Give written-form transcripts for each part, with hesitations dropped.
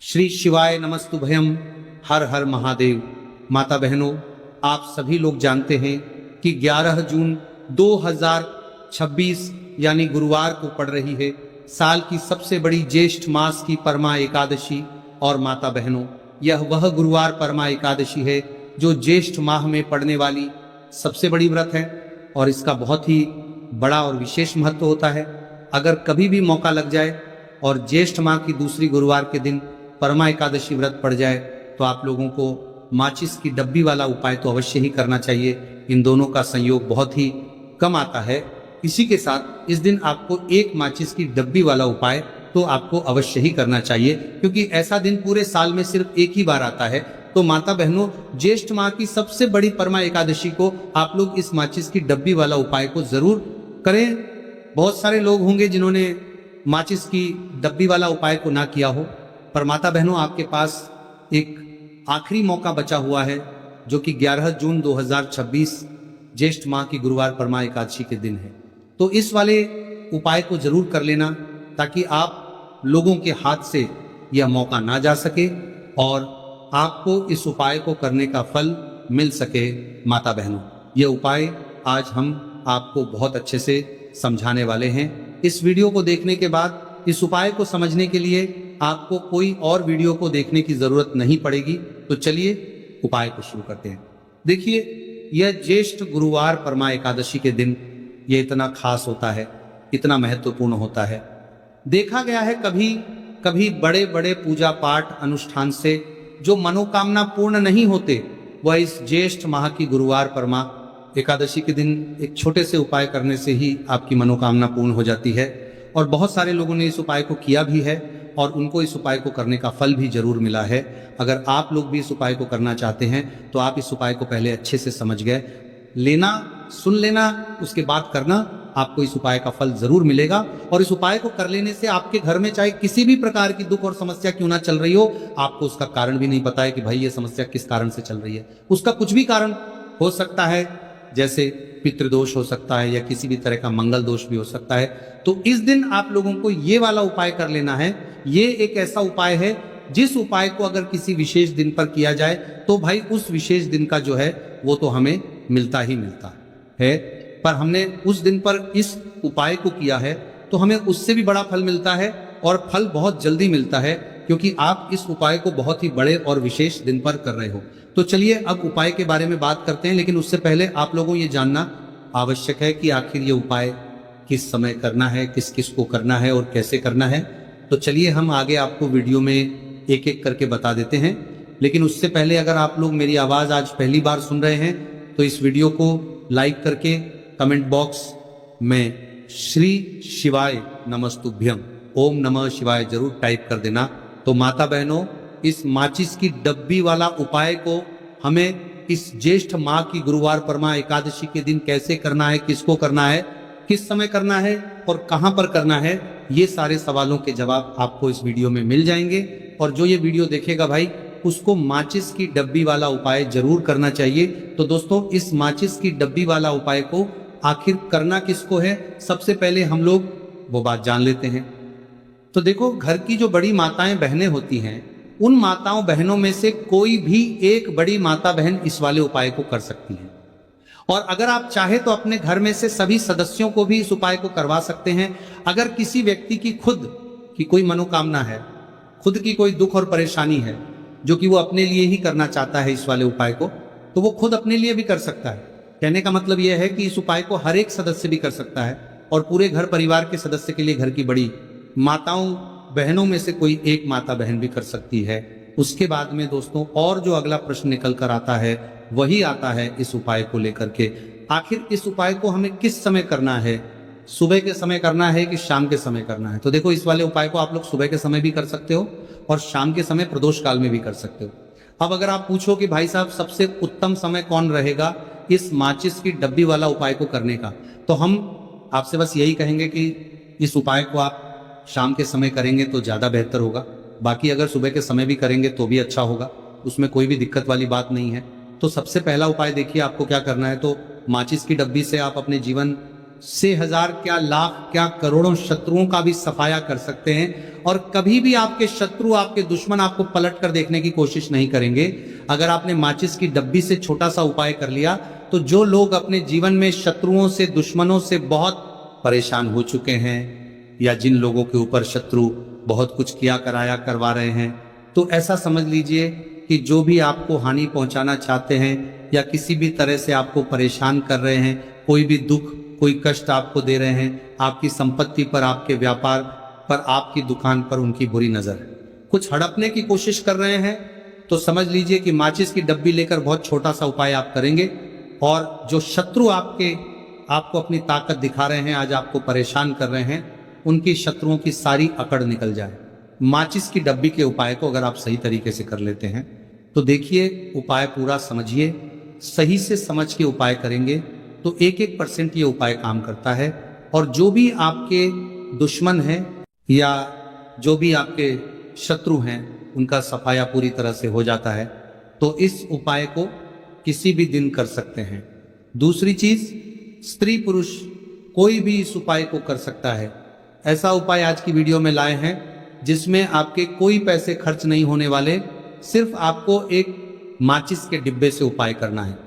श्री शिवाय नमस्तुभयम। हर हर महादेव। माता बहनों, आप सभी लोग जानते हैं कि 11 जून 2026 यानी गुरुवार को पड़ रही है साल की सबसे बड़ी ज्येष्ठ मास की परमा एकादशी। और माता बहनों, यह वह गुरुवार परमा एकादशी है जो ज्येष्ठ माह में पड़ने वाली सबसे बड़ी व्रत है और इसका बहुत ही बड़ा और विशेष महत्व होता है। अगर कभी भी मौका लग जाए और ज्येष्ठ माह की दूसरी गुरुवार के दिन परमा एकादशी व्रत पड़ जाए तो आप लोगों को माचिस की डब्बी वाला उपाय तो अवश्य ही करना चाहिए। इन दोनों का संयोग बहुत ही कम आता है। इसी के साथ इस दिन आपको एक माचिस की डब्बी वाला उपाय तो आपको अवश्य ही करना चाहिए, क्योंकि ऐसा दिन पूरे साल में सिर्फ एक ही बार आता है। तो माता बहनों, ज्येष्ठ माह की सबसे बड़ी परमा एकादशी को आप लोग इस माचिस की डब्बी वाला उपाय को जरूर करें। बहुत सारे लोग होंगे जिन्होंने माचिस की डब्बी वाला उपाय को ना किया हो, पर माता बहनों, आपके पास एक आखिरी मौका बचा हुआ है जो कि 11 जून 2026 ज्येष्ठ माह की गुरुवार परमा एकादशी के दिन है। तो इस वाले उपाय को जरूर कर लेना ताकि आप लोगों के हाथ से यह मौका ना जा सके और आपको इस उपाय को करने का फल मिल सके। माता बहनों, यह उपाय आज हम आपको बहुत अच्छे से समझाने वाले हैं। इस वीडियो को देखने के बाद इस उपाय को समझने के लिए आपको कोई और वीडियो को देखने की जरूरत नहीं पड़ेगी। तो चलिए उपाय को शुरू करते हैं। देखिए, यह ज्येष्ठ गुरुवार परमा एकादशी के दिन यह इतना खास होता है, इतना महत्वपूर्ण होता है। देखा गया है कभी कभी बड़े बड़े पूजा पाठ अनुष्ठान से जो मनोकामना पूर्ण नहीं होते, वह इस ज्येष्ठ माह की गुरुवार परमा एकादशी के दिन एक छोटे से उपाय करने से ही आपकी मनोकामना पूर्ण हो जाती है। और बहुत सारे लोगों ने इस उपाय को किया भी है और उनको इस उपाय को करने का फल भी जरूर मिला है। अगर आप लोग भी इस उपाय को करना चाहते हैं तो आप इस उपाय को पहले अच्छे से समझ गए लेना, सुन लेना, उसके बाद करना, आपको इस उपाय का फल जरूर मिलेगा। और इस उपाय को कर लेने से आपके घर में चाहे किसी भी प्रकार की दुख और समस्या क्यों ना चल रही हो, आपको उसका कारण भी नहीं पता है कि भाई ये समस्या किस कारण से चल रही है। उसका कुछ भी कारण हो सकता है, जैसे पितृदोष हो सकता है या किसी भी तरह का मंगल दोष भी हो सकता है। तो इस दिन आप लोगों को ये वाला उपाय कर लेना है। ये एक ऐसा उपाय है जिस उपाय को अगर किसी विशेष दिन पर किया जाए तो भाई उस विशेष दिन का जो है वो तो हमें मिलता ही मिलता है। पर हमने उस दिन पर इस उपाय को किया है तो हमें उससे भी बड़ा फल मिलता है और फल बहुत जल्दी मिलता है, क्योंकि आप इस उपाय को बहुत ही बड़े और विशेष दिन पर कर रहे हो। तो चलिए अब उपाय के बारे में बात करते हैं, लेकिन उससे पहले आप लोगों ये जानना आवश्यक है कि आखिर ये उपाय किस समय करना है, किस किस को करना है और कैसे करना है। तो चलिए हम आगे आपको वीडियो में एक एक करके बता देते हैं। लेकिन उससे पहले अगर आप लोग मेरी आवाज आज पहली बार सुन रहे हैं तो इस वीडियो को लाइक करके कमेंट बॉक्स में श्री शिवाय नमस्तुभ्यम ओम नमः शिवाय जरूर टाइप कर देना। तो माता बहनों, इस माचिस की डब्बी वाला उपाय को हमें इस ज्येष्ठ माह की गुरुवार परमा एकादशी के दिन कैसे करना है, किसको करना है, किस समय करना है और कहां पर करना है, ये सारे सवालों के जवाब आपको इस वीडियो में मिल जाएंगे। और जो ये वीडियो देखेगा भाई, उसको माचिस की डब्बी वाला उपाय जरूर करना चाहिए। तो दोस्तों, इस माचिस की डब्बी वाला उपाय को आखिर करना किसको है, सबसे पहले हम लोग वो बात जान लेते हैं। तो देखो, घर की जो बड़ी माताएं बहनें होती हैं, उन माताओं बहनों में से कोई भी एक बड़ी माता बहन इस वाले उपाय को कर सकती है। और अगर आप चाहे तो अपने घर में से सभी सदस्यों को भी इस उपाय को करवा सकते हैं। अगर किसी व्यक्ति की खुद की कोई मनोकामना है, खुद की कोई दुख और परेशानी है जो कि वो अपने लिए ही करना चाहता है इस वाले उपाय को, तो वो खुद अपने लिए भी कर सकता है। कहने का मतलब यह है कि इस उपाय को हर एक सदस्य भी कर सकता है और पूरे घर परिवार के सदस्य के लिए घर की बड़ी माताओं बहनों में से कोई एक माता बहन भी कर सकती है। उसके बाद में दोस्तों और जो अगला प्रश्न निकल कर आता है वही आता है इस उपाय को लेकर के, आखिर इस उपाय को हमें किस समय करना है, सुबह के समय करना है कि शाम के समय करना है। तो देखो, इस वाले उपाय को आप लोग सुबह के समय भी कर सकते हो और शाम के समय प्रदोष काल में भी कर सकते हो। अब अगर आप पूछो कि भाई साहब सबसे उत्तम समय कौन रहेगा इस माचिस की डब्बी वाला उपाय को करने का, तो हम आपसे बस यही कहेंगे कि इस उपाय को आप शाम के समय करेंगे तो ज्यादा बेहतर होगा। बाकी अगर सुबह के समय भी करेंगे तो भी अच्छा होगा, उसमें कोई भी दिक्कत वाली बात नहीं है। तो सबसे पहला उपाय देखिए, आपको क्या करना है, तो माचिस की डब्बी से आप अपने जीवन से हजार क्या लाख क्या करोड़ों शत्रुओं का भी सफाया कर सकते हैं। और कभी भी आपके शत्रु, आपके दुश्मन आपको पलट कर देखने की कोशिश नहीं करेंगे। अगर आपने माचिस की डब्बी से छोटा सा उपाय कर लिया, तो जो लोग अपने जीवन में शत्रुओं से, दुश्मनों से बहुत परेशान हो चुके हैं, या जिन लोगों के ऊपर शत्रु बहुत कुछ किया कराया करवा रहे हैं, तो ऐसा समझ लीजिए कि जो भी आपको हानि पहुंचाना चाहते हैं या किसी भी तरह से आपको परेशान कर रहे हैं, कोई भी दुख, कोई कष्ट आपको दे रहे हैं, आपकी संपत्ति पर, आपके व्यापार पर, आपकी दुकान पर उनकी बुरी नजर है, कुछ हड़पने की कोशिश कर रहे हैं, तो समझ लीजिए कि माचिस की डब्बी लेकर बहुत छोटा सा उपाय आप करेंगे और जो शत्रु आपको अपनी ताकत दिखा रहे हैं, आज आपको परेशान कर रहे हैं, उनकी शत्रुओं की सारी अकड़ निकल जाए। माचिस की डब्बी के उपाय को अगर आप सही तरीके से कर लेते हैं, तो देखिए उपाय पूरा समझिए, सही से समझ के उपाय करेंगे तो 1% ये उपाय काम करता है। और जो भी आपके दुश्मन हैं या जो भी आपके शत्रु हैं, उनका सफाया पूरी तरह से हो जाता है। तो इस उपाय को किसी भी दिन कर सकते हैं। दूसरी चीज, स्त्री पुरुष कोई भी इस उपाय को कर सकता है। ऐसा उपाय आज की वीडियो में लाए हैं जिसमें आपके कोई पैसे खर्च नहीं होने वाले, सिर्फ आपको एक माचिस के डिब्बे से उपाय करना है।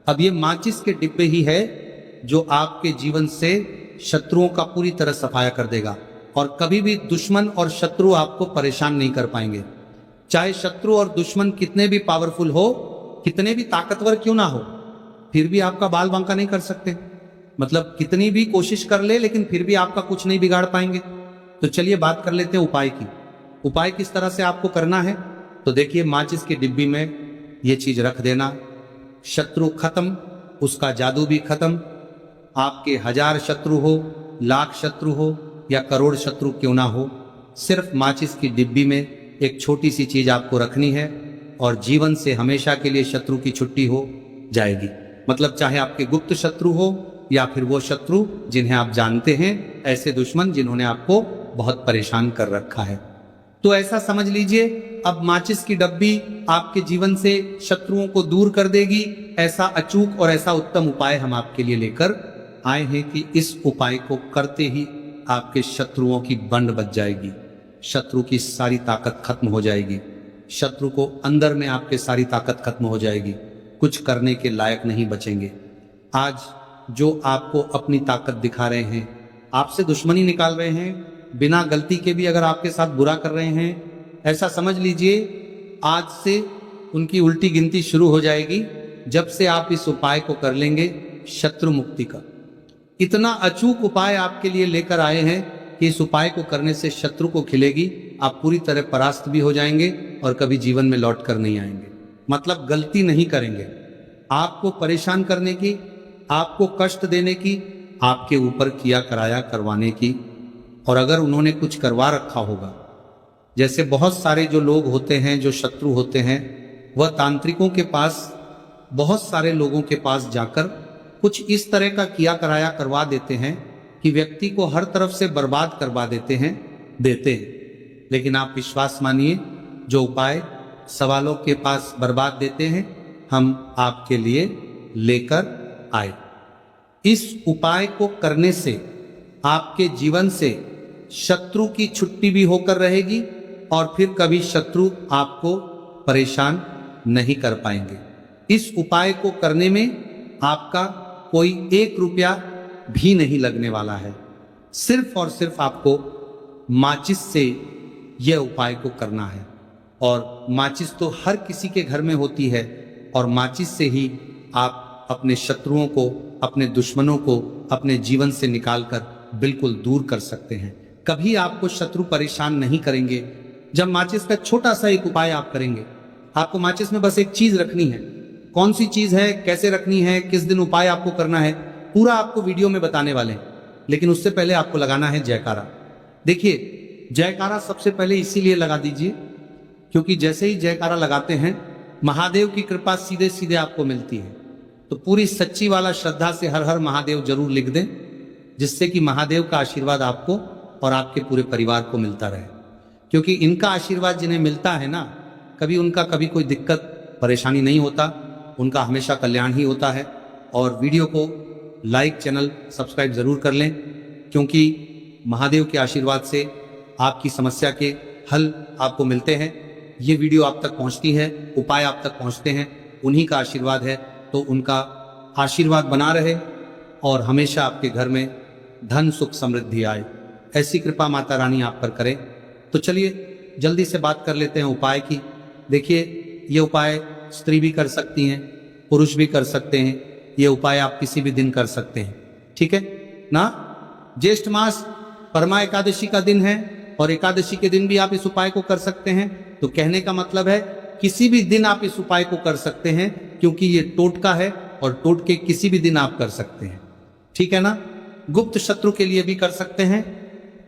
अब ये माचिस के डिब्बे ही है जो आपके जीवन से शत्रुओं का पूरी तरह सफाया कर देगा और कभी भी दुश्मन और शत्रु आपको परेशान नहीं कर पाएंगे। चाहे शत्रु और दुश्मन कितने भी पावरफुल हो, कितने भी ताकतवर क्यों ना हो, फिर भी आपका बाल बांका नहीं कर सकते। मतलब कितनी भी कोशिश कर ले, लेकिन फिर भी आपका कुछ नहीं बिगाड़ पाएंगे। तो चलिए बात कर लेते हैं उपाय की। उपाय किस तरह से आपको करना है, तो देखिए माचिस की डिब्बी में ये चीज रख देना। शत्रु खत्म, उसका जादू भी खत्म। आपके 1000 शत्रु हो, लाख शत्रु हो या करोड़ शत्रु क्यों ना हो, सिर्फ माचिस की डिब्बी में एक छोटी सी चीज आपको रखनी है और जीवन से हमेशा के लिए शत्रु की छुट्टी हो जाएगी। मतलब चाहे आपके गुप्त शत्रु हो या फिर वो शत्रु जिन्हें आप जानते हैं, ऐसे दुश्मन जिन्होंने आपको बहुत परेशान कर रखा है। तो ऐसा समझ लीजिए, अब माचिस की डब्बी आपके जीवन से शत्रुओं को दूर कर देगी। ऐसा अचूक और ऐसा उत्तम उपाय हम आपके लिए लेकर आए हैं कि इस उपाय को करते ही आपके शत्रुओं की बंड बच जाएगी, शत्रु की सारी ताकत खत्म हो जाएगी, शत्रु को अंदर में आपके सारी ताकत खत्म हो जाएगी, कुछ करने के लायक नहीं बचेंगे। आज जो आपको अपनी ताकत दिखा रहे हैं, आपसे दुश्मनी निकाल रहे हैं, बिना गलती के भी अगर आपके साथ बुरा कर रहे हैं, ऐसा समझ लीजिए आज से उनकी उल्टी गिनती शुरू हो जाएगी जब से आप इस उपाय को कर लेंगे शत्रु मुक्ति का। इतना अचूक उपाय आपके लिए लेकर आए हैं कि इस उपाय को करने से शत्रु को खिलेगी, आप पूरी तरह परास्त भी हो जाएंगे और कभी जीवन में लौट कर नहीं आएंगे। मतलब गलती नहीं करेंगे। आपको परेशान करने की, आपको कष्ट देने की, आपके ऊपर किया कराया करवाने की, और अगर उन्होंने कुछ करवा रखा होगा, जैसे बहुत सारे जो लोग होते हैं, जो शत्रु होते हैं, वह तांत्रिकों के पास, बहुत सारे लोगों के पास जाकर कुछ इस तरह का किया कराया करवा देते हैं कि व्यक्ति को हर तरफ से बर्बाद करवा देते हैं। लेकिन आप विश्वास मानिए, जो उपाय सवालों के पास बर्बाद देते हैं, हम आपके लिए लेकर आए। इस उपाय को करने से आपके जीवन से शत्रु की छुट्टी भी होकर रहेगी और फिर कभी शत्रु आपको परेशान नहीं कर पाएंगे। इस उपाय को करने में आपका कोई 1 रुपया भी नहीं लगने वाला है। सिर्फ और सिर्फ आपको माचिस से यह उपाय को करना है। और माचिस तो हर किसी के घर में होती है और माचिस से ही आप अपने शत्रुओं को, अपने दुश्मनों को अपने जीवन से निकालकर बिल्कुल दूर कर सकते हैं। कभी आपको शत्रु परेशान नहीं करेंगे जब माचिस का छोटा सा एक उपाय आप करेंगे। आपको माचिस में बस एक चीज रखनी है। कौन सी चीज है, कैसे रखनी है, किस दिन उपाय आपको करना है, पूरा आपको वीडियो में बताने वाले हैं। लेकिन उससे पहले आपको लगाना है जयकारा। देखिए, जयकारा सबसे पहले इसीलिए लगा दीजिए क्योंकि जैसे ही जयकारा लगाते हैं, महादेव की कृपा सीधे सीधे आपको मिलती है। तो पूरी सच्ची वाला श्रद्धा से हर हर महादेव जरूर लिख दें, जिससे कि महादेव का आशीर्वाद आपको और आपके पूरे परिवार को मिलता रहे। क्योंकि इनका आशीर्वाद जिन्हें मिलता है ना, कभी उनका कभी कोई दिक्कत परेशानी नहीं होता, उनका हमेशा कल्याण ही होता है। और वीडियो को लाइक, चैनल सब्सक्राइब जरूर कर लें, क्योंकि महादेव के आशीर्वाद से आपकी समस्या के हल आपको मिलते हैं। ये वीडियो आप तक पहुंचती है, उपाय आप तक पहुंचते हैं, उन्हीं का आशीर्वाद है। तो उनका आशीर्वाद बना रहे और हमेशा आपके घर में धन, सुख, समृद्धि आए, ऐसी कृपा माता रानी आप पर करे। तो चलिए जल्दी से बात कर लेते हैं उपाय की। देखिए, ये उपाय स्त्री भी कर सकती हैं, पुरुष भी कर सकते हैं। ये उपाय आप किसी भी दिन कर सकते हैं, ठीक है ना। ज्येष्ठ मास परमा एकादशी का दिन है और एकादशी के दिन भी आप इस उपाय को कर सकते हैं। तो कहने का मतलब है किसी भी दिन आप इस उपाय को कर सकते हैं, क्योंकि ये टोटका है और टोटके किसी भी दिन आप कर सकते हैं, ठीक है ना। गुप्त शत्रु के लिए भी कर सकते हैं,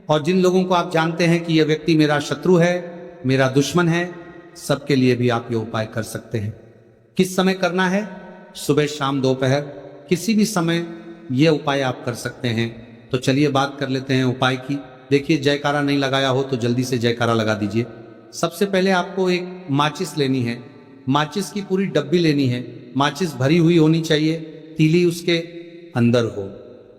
और जिन लोगों को आप जानते हैं कि यह व्यक्ति मेरा शत्रु है, मेरा दुश्मन है, सबके लिए भी आप ये उपाय कर सकते हैं। किस समय करना है? सुबह, शाम, दोपहर, किसी भी समय ये उपाय आप कर सकते हैं। तो चलिए बात कर लेते हैं उपाय की। देखिए, जयकारा नहीं लगाया हो तो जल्दी से जयकारा लगा दीजिए। सबसे पहले आपको एक माचिस लेनी है, माचिस की पूरी डब्बी लेनी है। माचिस भरी हुई होनी चाहिए, तीली उसके अंदर हो।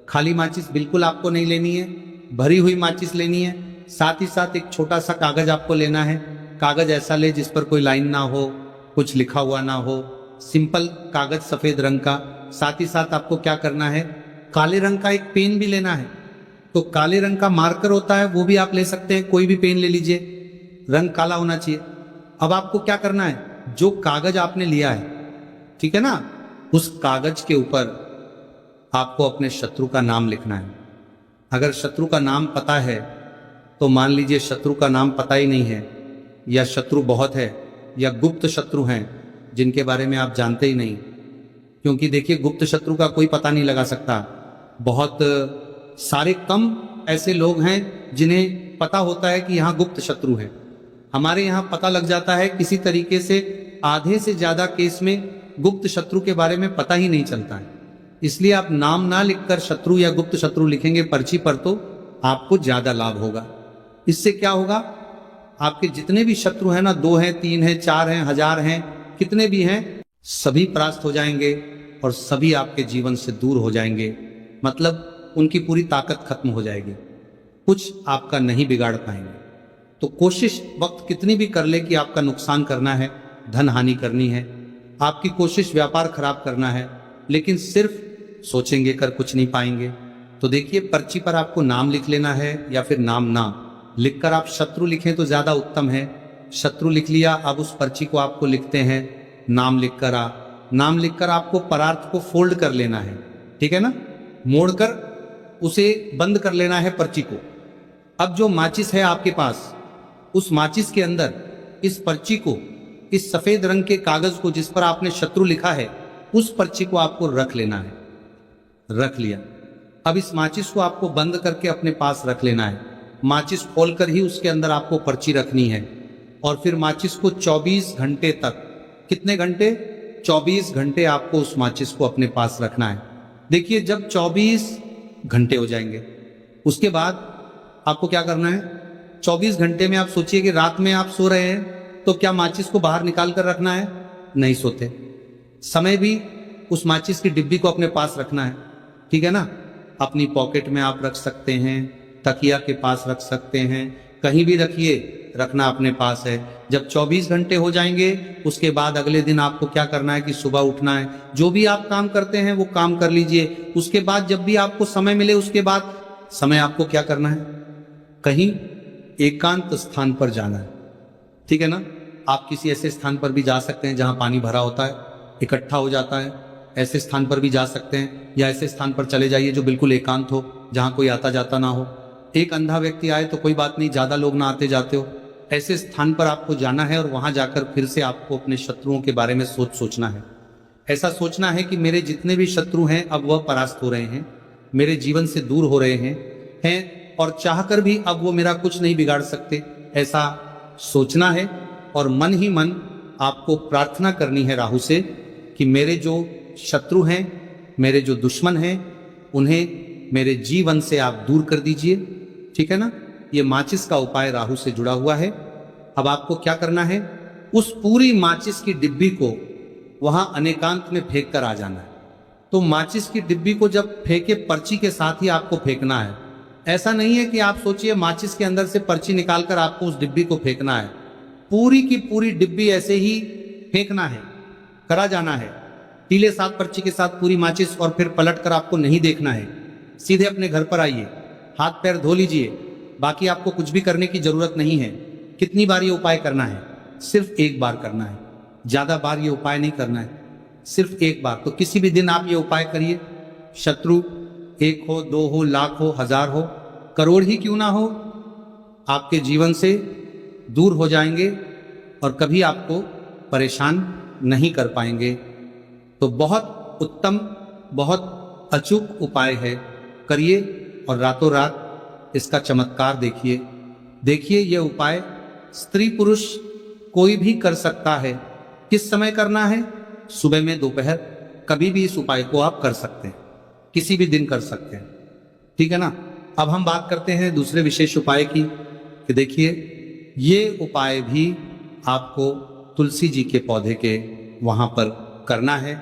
खाली माचिस बिल्कुल आपको नहीं लेनी है, भरी हुई माचिस लेनी है। साथ ही साथ एक छोटा सा कागज आपको लेना है। कागज ऐसा ले जिस पर कोई लाइन ना हो, कुछ लिखा हुआ ना हो, सिंपल कागज सफेद रंग का। साथ ही साथ आपको क्या करना है, काले रंग का एक पेन भी लेना है। तो काले रंग का मार्कर होता है, वो भी आप ले सकते हैं, कोई भी पेन ले लीजिए, रंग काला होना चाहिए। अब आपको क्या करना है, जो कागज आपने लिया है, ठीक है ना, उस कागज के ऊपर आपको अपने शत्रु का नाम लिखना है। अगर शत्रु का नाम पता है तो मान लीजिए शत्रु का नाम पता ही नहीं है, या शत्रु बहुत है, या गुप्त शत्रु हैं जिनके बारे में आप जानते ही नहीं। क्योंकि देखिए, गुप्त शत्रु का कोई पता नहीं लगा सकता। बहुत सारे कम ऐसे लोग हैं जिन्हें पता होता है कि यहाँ गुप्त शत्रु है। हमारे यहाँ पता लग जाता है किसी तरीके से। आधे से ज्यादा केस में गुप्त शत्रु के बारे में पता ही नहीं चलता है। इसलिए आप नाम ना लिखकर शत्रु या गुप्त शत्रु लिखेंगे पर्ची पर, तो आपको ज्यादा लाभ होगा। इससे क्या होगा, आपके जितने भी शत्रु हैं ना, 2 हैं, 3 हैं, 4 हैं, 1000 हैं, कितने भी हैं, सभी परास्त हो जाएंगे और सभी आपके जीवन से दूर हो जाएंगे। मतलब उनकी पूरी ताकत खत्म हो जाएगी, कुछ आपका नहीं बिगाड़ पाएंगे। तो कोशिश वक्त कितनी भी कर ले कि आपका नुकसान करना है, धन हानि करनी है, आपकी कोशिश व्यापार खराब करना है, लेकिन सिर्फ सोचेंगे कर कुछ नहीं पाएंगे। तो देखिए, पर्ची पर आपको नाम लिख लेना है, या फिर नाम ना लिखकर आप शत्रु लिखें तो ज्यादा उत्तम है। शत्रु लिख लिया, अब उस पर्ची को आपको लिखते हैं, नाम लिखकर आपको परार्थ को फोल्ड कर लेना है, ठीक है ना, मोड़कर उसे बंद कर लेना है पर्ची को। अब जो माचिस है आपके पास, उस माचिस के अंदर इस पर्ची को, इस सफेद रंग के कागज को जिस पर आपने शत्रु लिखा है, उस पर्ची को आपको रख लेना है। रख लिया, अब इस माचिस को आपको बंद करके अपने पास रख लेना है। माचिस खोलकर ही उसके अंदर आपको पर्ची रखनी है, और फिर माचिस को 24 घंटे तक, कितने घंटे, 24 घंटे आपको उस माचिस को अपने पास रखना है। देखिए, जब 24 घंटे हो जाएंगे, उसके बाद आपको क्या करना है, 24 घंटे में आप सोचिए कि रात में आप सो रहे हैं, तो क्या माचिस को बाहर निकाल कर रखना है? नहीं सोते। समय भी उस माचिस की डिब्बी को अपने पास रखना है, ठीक है ना। अपनी पॉकेट में आप रख सकते हैं, तकिया के पास रख सकते हैं, कहीं भी रखिए, रखना अपने पास है। जब 24 घंटे हो जाएंगे, उसके बाद अगले दिन आपको क्या करना है कि सुबह उठना है, जो भी आप काम करते हैं वो काम कर लीजिए। उसके बाद जब भी आपको समय मिले, उसके बाद समय आपको क्या करना है, कहीं एकांत स्थान पर जाना है, ठीक है ना। आप किसी ऐसे स्थान पर भी जा सकते हैं जहां पानी भरा होता है, इकट्ठा हो जाता है, ऐसे स्थान पर भी जा सकते हैं, या ऐसे स्थान पर चले जाइए जो बिल्कुल एकांत हो, जहां कोई आता जाता ना हो। एक अंधा व्यक्ति आए तो कोई बात नहीं, ज्यादा लोग ना आते जाते हो, ऐसे स्थान पर आपको जाना है, और वहां जाकर फिर से आपको अपने शत्रुओं के बारे में सोचना है। ऐसा सोचना है कि मेरे जितने भी शत्रु हैं अब वह परास्त हो रहे हैं, मेरे जीवन से दूर हो रहे हैं, और चाहकर भी अब वो मेरा कुछ नहीं बिगाड़ सकते। ऐसा सोचना है, और मन ही मन आपको प्रार्थना करनी है राहु से कि मेरे जो शत्रु हैं, मेरे जो दुश्मन हैं, उन्हें मेरे जीवन से आप दूर कर दीजिए, ठीक है ना। ये माचिस का उपाय राहु से जुड़ा हुआ है। अब आपको क्या करना है, उस पूरी माचिस की डिब्बी को वहां अनेकांत में फेंक कर आ जाना है। तो माचिस की डिब्बी को जब फेंके पर्ची के साथ ही आपको फेंकना है। ऐसा नहीं है कि आप सोचिए माचिस के अंदर से पर्ची निकालकर आपको उस डिब्बी को फेंकना है। पूरी की पूरी डिब्बी ऐसे ही फेंकना है, करा जाना है। पीले साथ पर्ची के साथ पूरी माचिस, और फिर पलट कर आपको नहीं देखना है। सीधे अपने घर पर आइए, हाथ पैर धो लीजिए। बाकी आपको कुछ भी करने की जरूरत नहीं है। कितनी बार ये उपाय करना है? सिर्फ एक बार करना है। ज्यादा बार ये उपाय नहीं करना है, सिर्फ एक बार। तो किसी भी दिन आप ये उपाय करिए। शत्रु 1 हो, 2 हो, लाख हो, 1000 हो, करोड़ ही क्यों ना हो, आपके जीवन से दूर हो जाएंगे और कभी आपको परेशान नहीं कर पाएंगे। तो बहुत उत्तम, बहुत अचूक उपाय है, करिए और रातों रात इसका चमत्कार देखिए। देखिए ये उपाय स्त्री पुरुष कोई भी कर सकता है। किस समय करना है? सुबह में, दोपहर, कभी भी इस उपाय को आप कर सकते हैं, किसी भी दिन कर सकते हैं। ठीक है ना। अब हम बात करते हैं दूसरे विशेष उपाय की, कि देखिए ये उपाय भी आपको तुलसी जी के पौधे के वहां पर करना है।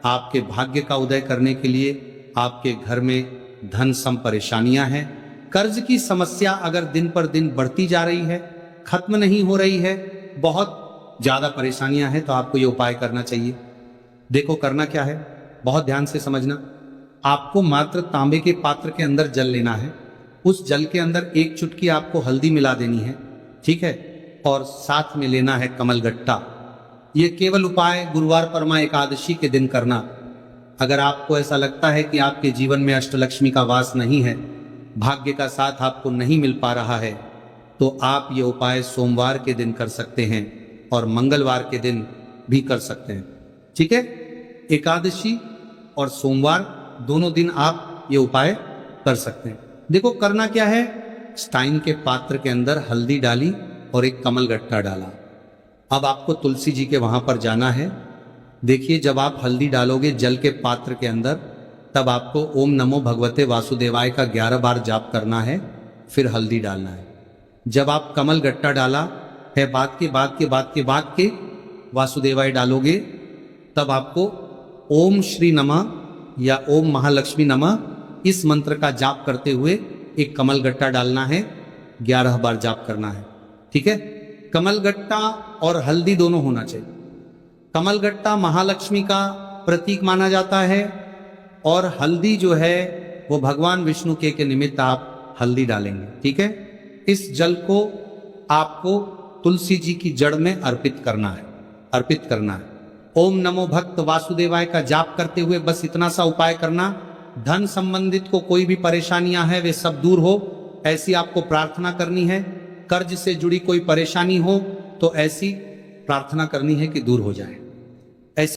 आपके भाग्य का उदय करने के लिए। आपके घर में धन सम परेशानियां हैं, कर्ज की समस्या अगर दिन पर दिन बढ़ती जा रही है, खत्म नहीं हो रही है, बहुत ज्यादा परेशानियां हैं, तो आपको ये उपाय करना चाहिए। देखो करना क्या है, बहुत ध्यान से समझना। आपको मात्र तांबे के पात्र के अंदर जल लेना है। उस जल के अंदर 1 चुटकी आपको हल्दी मिला देनी है, ठीक है, और साथ में लेना है कमलगट्टा। ये केवल उपाय गुरुवार परमा एकादशी के दिन करना। अगर आपको ऐसा लगता है कि आपके जीवन में अष्टलक्ष्मी का वास नहीं है, भाग्य का साथ आपको नहीं मिल पा रहा है, तो आप ये उपाय सोमवार के दिन कर सकते हैं और मंगलवार के दिन भी कर सकते हैं। ठीक है, एकादशी और सोमवार दोनों दिन आप ये उपाय कर सकते हैं। देखो करना क्या है, स्टाइन के पात्र के अंदर हल्दी डाली और एक कमलगट्टा डाला। अब आपको तुलसी जी के वहां पर जाना है। देखिए जब आप हल्दी डालोगे जल के पात्र के अंदर, तब आपको ओम नमो भगवते वासुदेवाय का 11 बार जाप करना है, फिर हल्दी डालना है। जब आप कमलगट्टा डाला है, बाद के वासुदेवाय डालोगे, तब आपको ओम श्री नमः या ओम महालक्ष्मी नमः इस मंत्र का जाप करते हुए एक कमलगट्टा डालना है, 11 बार जाप करना है। ठीक है, कमलगट्टा और हल्दी दोनों होना चाहिए। कमलगट्टा महालक्ष्मी का प्रतीक माना जाता है, और हल्दी जो है वो भगवान विष्णु के निमित्त आप हल्दी डालेंगे। ठीक है, इस जल को आपको तुलसी जी की जड़ में अर्पित करना है। ओम नमो भक्त वासुदेवाय का जाप करते हुए बस इतना सा उपाय करना। धन संबंधित को कोई भी परेशानियां हैं वे सब दूर हो, ऐसी आपको प्रार्थना करनी है। कर्ज से जुड़ी कोई परेशानी हो तो ऐसी प्रार्थना करनी है कि दूर हो जाए।